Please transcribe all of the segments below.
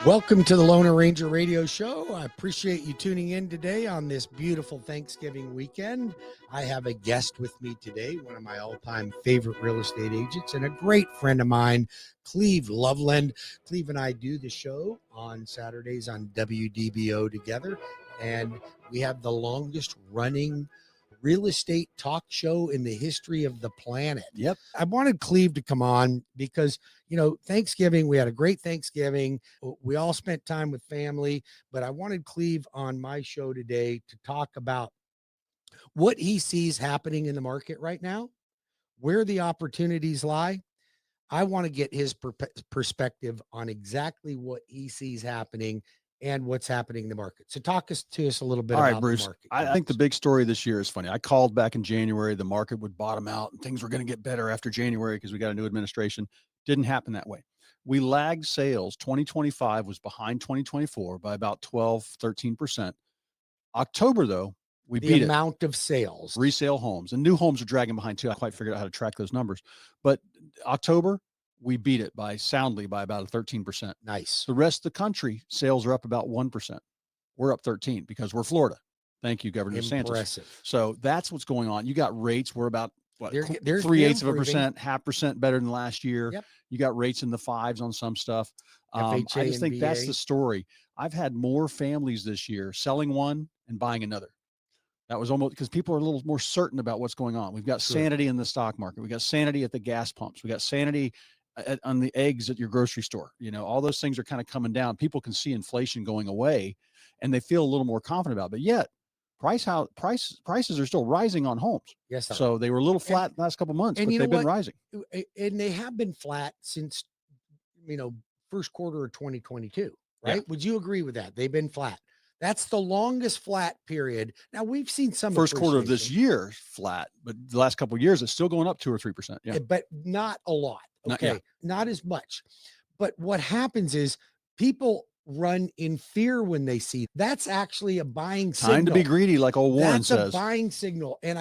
Welcome to the Loner Ranger Radio Show. I appreciate you tuning in today on this beautiful Thanksgiving weekend. I have a guest with me today, one of my all-time favorite real estate agents and a great friend of mine, Cleve Loveland. Cleve and I do the show on Saturdays on WDBO together, and we have the longest running real estate talk show in the history of the planet. Yep. I wanted Cleve to come on because, you know, Thanksgiving, we had a great Thanksgiving. We all spent time with family, but I wanted Cleve on my show today to talk about what he sees happening in the market right now, where the opportunities lie. I want to get his perspective on exactly what he sees happening and what's happening in the market. So talk to us a little bit All right, about Bruce, the market. I think the big story this year is funny. I called back in January, the market would bottom out and things were going to get better after January because we got a new administration. Didn't happen that way. We lagged sales. 2025 was behind 2024 by about 13%. October, though, we beat it. The amount of sales. Resale homes and new homes are dragging behind too. I quite figured out how to track those numbers. But October, we beat it soundly by about 13%. Nice. The rest of the country, sales are up about 1%. We're up 13 because we're Florida. Thank you, Governor DeSantis. Impressive. So that's what's going on. You got rates. We're about what, They're 0.3%, 0.5% better than last year. Yep. You got rates in the 5s on some stuff. I FHA just think and that's VA. the story. I've had more families this year selling one and buying another. That was almost because people are a little more certain about what's going on. We've got sanity in the stock market. We got sanity at the gas pumps. We got sanity on the eggs at your grocery store. You know, all those things are kind of coming down. People can see inflation going away and they feel a little more confident about it. But yet prices are still rising on homes. Yes. So they were a little flat the last couple of months, but they've been rising. And they have been flat since, first quarter of 2022, right? Yeah. Would you agree with that? They've been flat. That's the longest flat period. Now we've seen some first quarter of this year flat, but the last couple of years it's still going up 2 or 3%. Yeah, but not a lot. Okay, not as much. But what happens is people run in fear when they see that's actually a buying signal. Time to be greedy, like old Warren says. That's a buying signal, and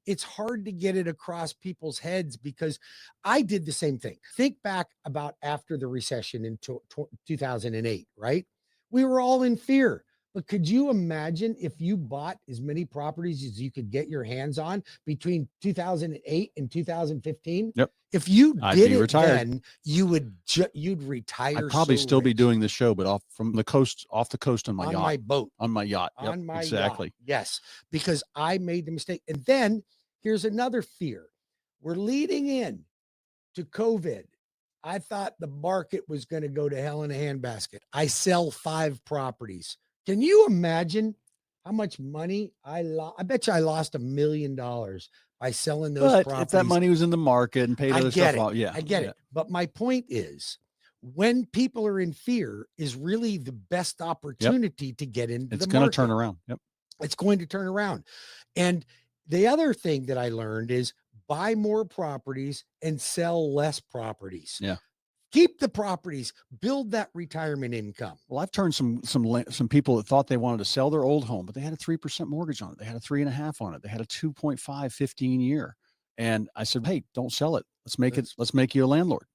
it's hard to get it across people's heads because I did the same thing. Think back about after the recession in 2008, right? We were all in fear. But could you imagine if you bought as many properties as you could get your hands on between 2008 and 2015? Yep. If you did it retired. then, you'd retire. I'd probably still be doing the show, but off the coast on my yacht. My boat. On my yacht. Yep, on my exactly. Yacht. Yes, because I made the mistake. And then here's another fear. We're leading in to COVID. I thought the market was going to go to hell in a handbasket. I sell 5 properties. Can you imagine how much money I lost? I bet you I lost $1 million by selling those properties. If that money was in the market and paid other stuff off, I get it. But my point is, when people are in fear is really the best opportunity to get into the market. It's going to turn around. Yep. It's going to turn around. And the other thing that I learned is buy more properties and sell less properties. Yeah. Keep the properties, build that retirement income. Well, I've turned some people that thought they wanted to sell their old home, but they had a 3% mortgage on it. They had a 3.5 on it. They had a 2.5 15 year. And I said, hey, don't sell it. Let's make you a landlord.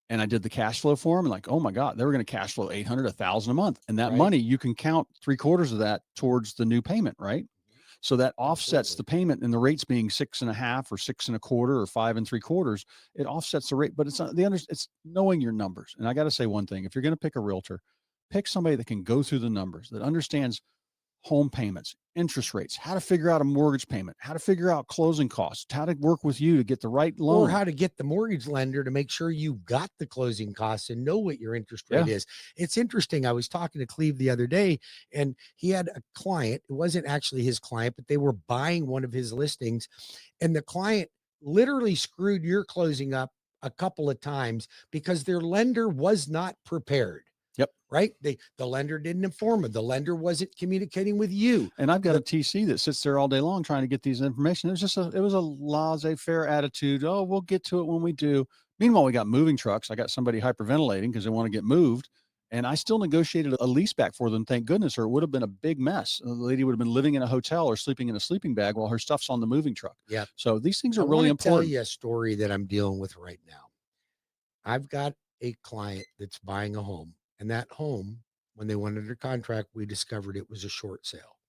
And I did the cash flow for them. And like, oh my God, they were going to cash flow $800, $1,000 a month. And that money, you can count 3/4 of that towards the new payment, right? So that offsets the payment, and the rates being 6.5 or 6.25 or 5 3/4. It offsets the rate, but it's knowing your numbers. And I got to say one thing: if you're going to pick a realtor, pick somebody that can go through the numbers, that understands home payments, interest rates, how to figure out a mortgage payment, how to figure out closing costs, how to work with you to get the right loan, or how to get the mortgage lender to make sure you've got the closing costs and know what your interest rate is. It's interesting. I was talking to Cleve the other day, and he had a client. It wasn't actually his client, but they were buying one of his listings, and the client literally screwed your closing up a couple of times because their lender was not prepared. Right. The lender didn't inform him. The lender wasn't communicating with you. And I've got a TC that sits there all day long trying to get these information. It was a laissez-faire attitude. Oh, we'll get to it when we do. Meanwhile, we got moving trucks. I got somebody hyperventilating because they want to get moved. And I still negotiated a lease back for them, thank goodness, or it would have been a big mess. The lady would have been living in a hotel or sleeping in a sleeping bag while her stuff's on the moving truck. Yeah. So these things are really important. I'll tell you a story that I'm dealing with right now. I've got a client that's buying a home. And that home, when they went under contract, we discovered it was a short sale.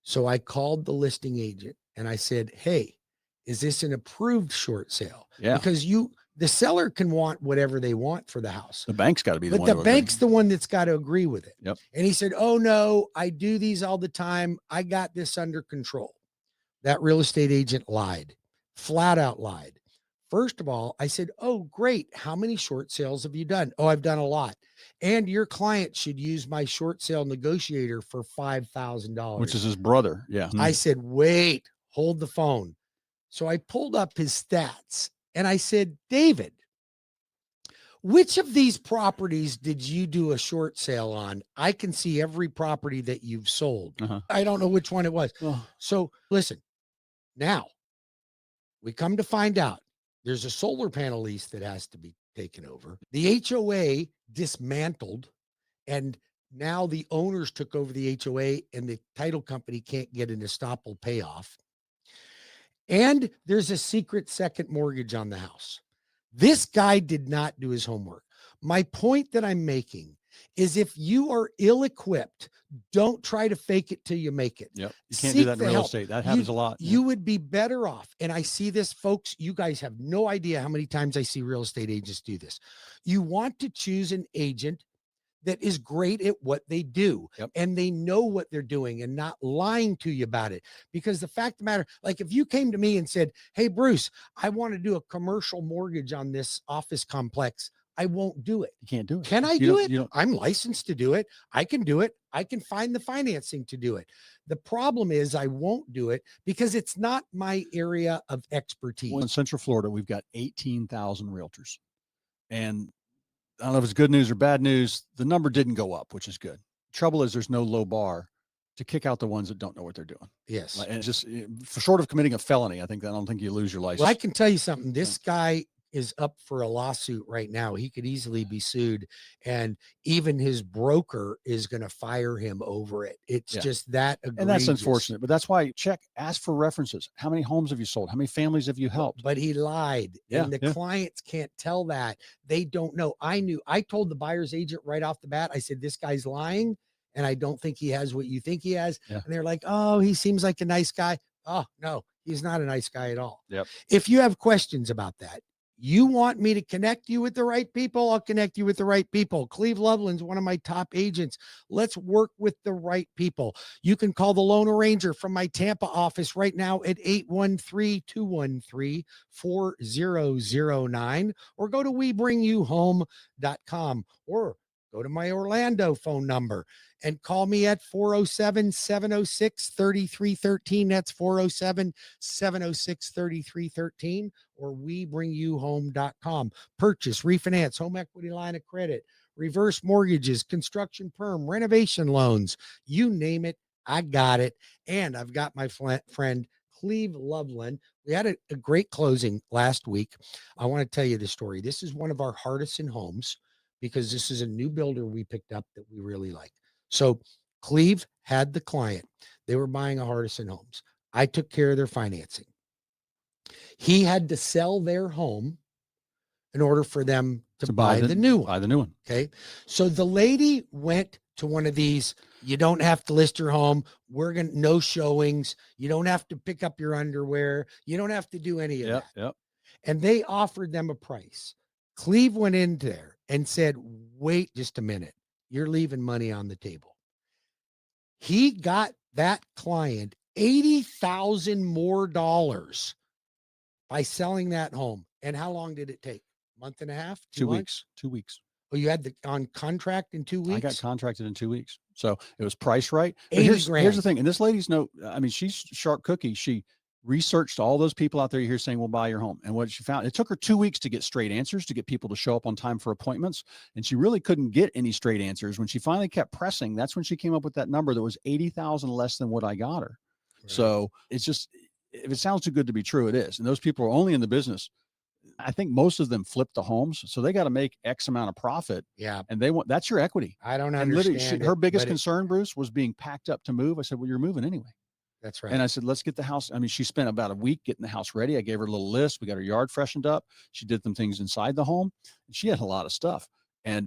So I called the listing agent and I said, "Hey, is this an approved short sale?" Yeah. Because the seller can want whatever they want for the house, The bank's got to be the but one the to agree. bank's the one that's got to agree with it. Yep. And he said, "Oh no, I do these all the time. I got this under control." That real estate agent lied, flat out lied. First of all, I said, "Oh, great. How many short sales have you done?" "Oh, I've done a lot. And your client should use my short sale negotiator for Which $5,000. is his brother. Yeah. I said, "Wait, hold the phone." So I pulled up his stats and I said, "David, which of these properties did you do a short sale on? I can see every property that you've sold." Uh-huh. I don't know which one it was. Oh. So listen, now we come to find out there's a solar panel lease that has to be taken over. The HOA dismantled, and now the owners took over the HOA and the title company can't get an estoppel payoff. And there's a secret second mortgage on the house. This guy did not do his homework. My point that I'm making is if you are ill-equipped, don't try to fake it till you make it. Yep. You can't do that in the real help. estate. That happens a lot. You would be better off. And I see this, folks. You guys have no idea how many times I see real estate agents do this. You want to choose an agent that is great at what they do. Yep. And they know what they're doing and not lying to you about it. Because the fact of the matter, like if you came to me and said, "Hey, Bruce, I want to do a commercial mortgage on this office complex," I won't do it. You can't do it. Can I You do don't- it? you don't- I'm licensed to do it. I can do it. I can find the financing to do it. The problem is I won't do it because it's not my area of expertise. Well, in Central Florida, we've got 18,000 realtors. And I don't know if it's good news or bad news. The number didn't go up, which is good. Trouble is there's no low bar to kick out the ones that don't know what they're doing. Yes. And it's just for short of committing a felony, I don't think you lose your license. Well, I can tell you something. This guy is up for a lawsuit right now. He could easily be sued, and even his broker is going to fire him over it. It's just that egregious. And that's unfortunate, but that's why ask for references. How many homes have you sold? How many families have you helped? But he lied. Yeah, And the clients can't tell that. They don't know. I told the buyer's agent right off the bat, I said, "This guy's lying, and I don't think he has what you think he has." Yeah. And they're like, "Oh, he seems like a nice guy." Oh, no, he's not a nice guy at all. Yep. If you have questions about that, you want me to connect you with the right people, I'll connect you with the right people. Cleve Loveland's one of my top agents. Let's work with the right people. You can call the Lone Ranger from my Tampa office right now at 813-213-4009, or go to webringyouhome.com, or go to my Orlando phone number and call me at 407-706-3313. That's 407-706-3313, or webringyouhome.com. Purchase, refinance, home equity line of credit, reverse mortgages, construction perm, renovation loans, you name it, I got it. And I've got my friend Cleve Loveland. We had a great closing last week. I want to tell you the story. This is one of our hardest in homes because this is a new builder we picked up that we really like. So Cleve had the client. They were buying a Hardison Homes. I took care of their financing. He had to sell their home in order for them to buy the new one. Buy the new one. Okay. So the lady went to one of these. You don't have to list your home. We're going to no showings. You don't have to pick up your underwear. You don't have to do any of that. Yep. And they offered them a price. Cleve went in there and said, "Wait just a minute. You're leaving money on the table." He got that client $80,000 more by selling that home. And how long did it take? Month and a half? 2 months? weeks. 2 weeks. Oh, you had the on contract in 2 weeks? I got contracted in 2 weeks. So it was priced right. But 80 here's grand. the thing. And this lady's she's sharp cookie. She researched all those people out there you hear saying, "We'll buy your home." And what she found, it took her 2 weeks to get straight answers, to get people to show up on time for appointments. And she really couldn't get any straight answers. When she finally kept pressing, that's when she came up with that number that was 80,000 less than what I got her. Right. So it's just, if it sounds too good to be true, it is. And those people are only in the business. I think most of them flip the homes, so they got to make X amount of profit. Yeah. And that's your equity. I don't and understand. Her biggest concern, Bruce, was being packed up to move. I said, "Well, you're moving anyway." That's right. And I said, "Let's get the house." I mean, she spent about a week getting the house ready. I gave her a little list. We got her yard freshened up. She did some things inside the home. And she had a lot of stuff.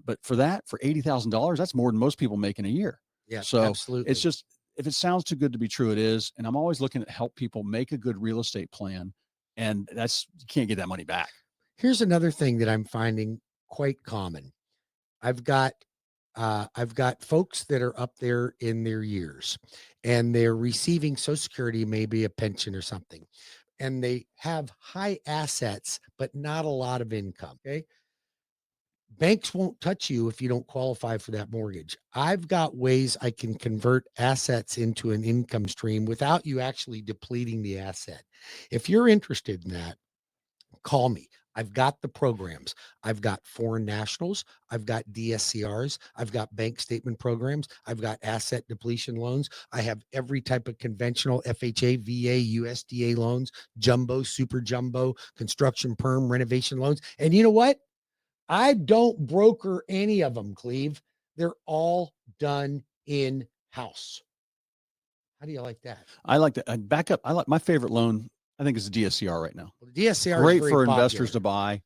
But for $80,000, that's more than most people make in a year. Yeah, So absolutely. it's just, if it sounds too good to be true, it is. And I'm always looking to help people make a good real estate plan. And you can't get that money back. Here's another thing that I'm finding quite common. I've got folks that are up there in their years and they're receiving Social Security, maybe a pension or something, and they have high assets, but not a lot of income. Okay. Banks won't touch you if you don't qualify for that mortgage. I've got ways I can convert assets into an income stream without you actually depleting the asset. If you're interested in that, call me. I've got the programs. I've got foreign nationals. I've got DSCRs. I've got bank statement programs. I've got asset depletion loans. I have every type of conventional FHA, VA, USDA loans, jumbo, super jumbo, construction perm, renovation loans. And you know what? I don't broker any of them, Cleve. They're all done in house. How do you like that? I like that. Back up. I like my favorite loan, I think, is the DSCR right now. Well, the DSCR is Great very for popular. investors to buy.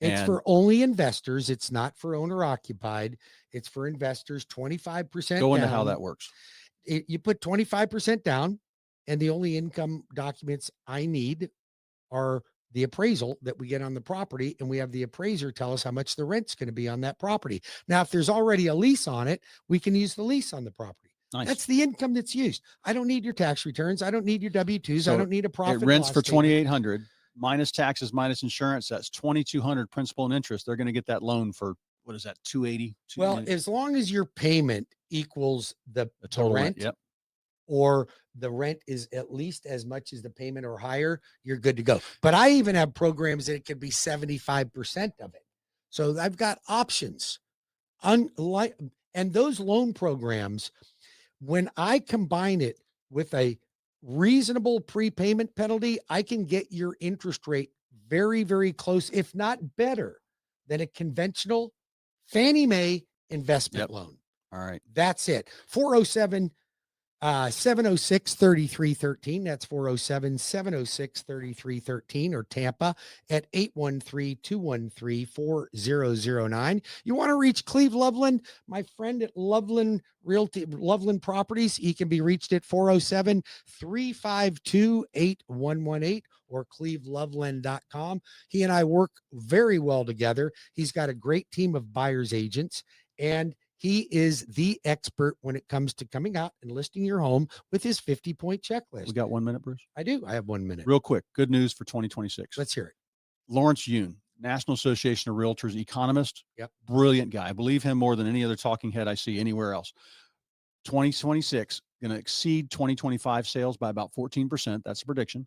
It's for only investors. It's not for owner occupied. It's for investors. 25% go into down. how that works. You put 25% down, and the only income documents I need are the appraisal that we get on the property, and we have the appraiser tell us how much the rent's going to be on that property. Now, if there's already a lease on it, we can use the lease on the property. Nice. That's the income that's used. I don't need your tax returns. I don't need your W-2s. So I don't need a profit. It rents for $2,800 $2,800 minus taxes, minus insurance. That's $2,200 principal and interest. They're going to get that loan for, what is that, $280? Well, as long as your payment equals the total rent, yep. or the rent is at least as much as the payment or higher, you're good to go. But I even have programs that it could be 75% of it. So I've got options. And those loan programs, when I combine it with a reasonable prepayment penalty, I can get your interest rate very, very close, if not better, than a conventional Fannie Mae investment loan. All right. That's it. 407 706-3313. That's 407-706-3313, or Tampa at 813-213-4009. You want to reach Cleve Loveland, my friend at Loveland Realty, Loveland Properties. He can be reached at 407-352-8118 or cleveloveland.com. He and I work very well together. He's got a great team of buyer's agents, and he is the expert when it comes to coming out and listing your home with his 50-point checklist. We got 1 minute, Bruce? I do. I have 1 minute. Real quick. Good news for 2026. Let's hear it. Lawrence Yoon, National Association of Realtors economist. Yep. Brilliant guy. I believe him more than any other talking head I see anywhere else. 2026 going to exceed 2025 sales by about 14%. That's the prediction.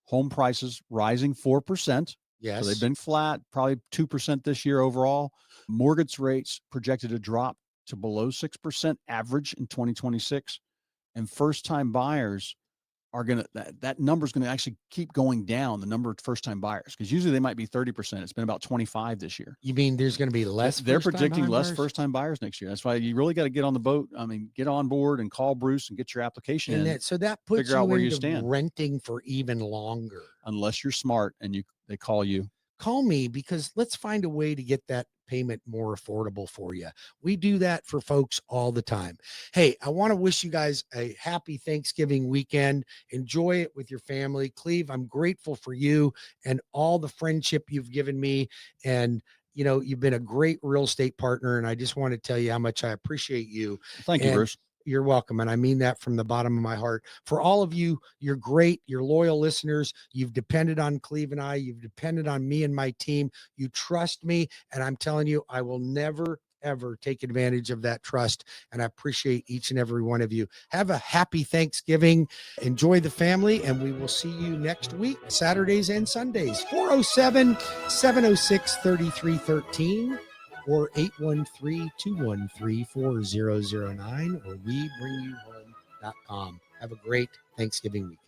Home prices rising 4%. Yes. So they've been flat, probably 2% this year overall. Mortgage rates projected to drop to below 6% average in 2026. And first-time buyers are going to, that number is going to actually keep going down, the number of first-time buyers, because usually they might be 30%. It's been about 25 this year. You mean there's going to be less? They're predicting less first-time buyers next year. That's why you really got to get on the boat. I mean, get on board and call Bruce and get your application in. So that puts figure out where you into stand. Renting for even longer. Unless you're smart and they call you. Call me, because let's find a way to get that payment more affordable for you. We do that for folks all the time. Hey, I want to wish you guys a happy Thanksgiving weekend. Enjoy it with your family. Cleve, I'm grateful for you and all the friendship you've given me. And you've been a great real estate partner, and I just want to tell you how much I appreciate you. Thank you, Bruce. You're welcome. And I mean that from the bottom of my heart. For all of you, you're great. You're loyal listeners. You've depended on Cleve and I. You've depended on me and my team. You trust me. And I'm telling you, I will never, ever take advantage of that trust. And I appreciate each and every one of you. Have a happy Thanksgiving. Enjoy the family. And we will see you next week, Saturdays and Sundays. 407-706-3313. or 813-213-4009 or webringyouhome.com. Have a great Thanksgiving weekend.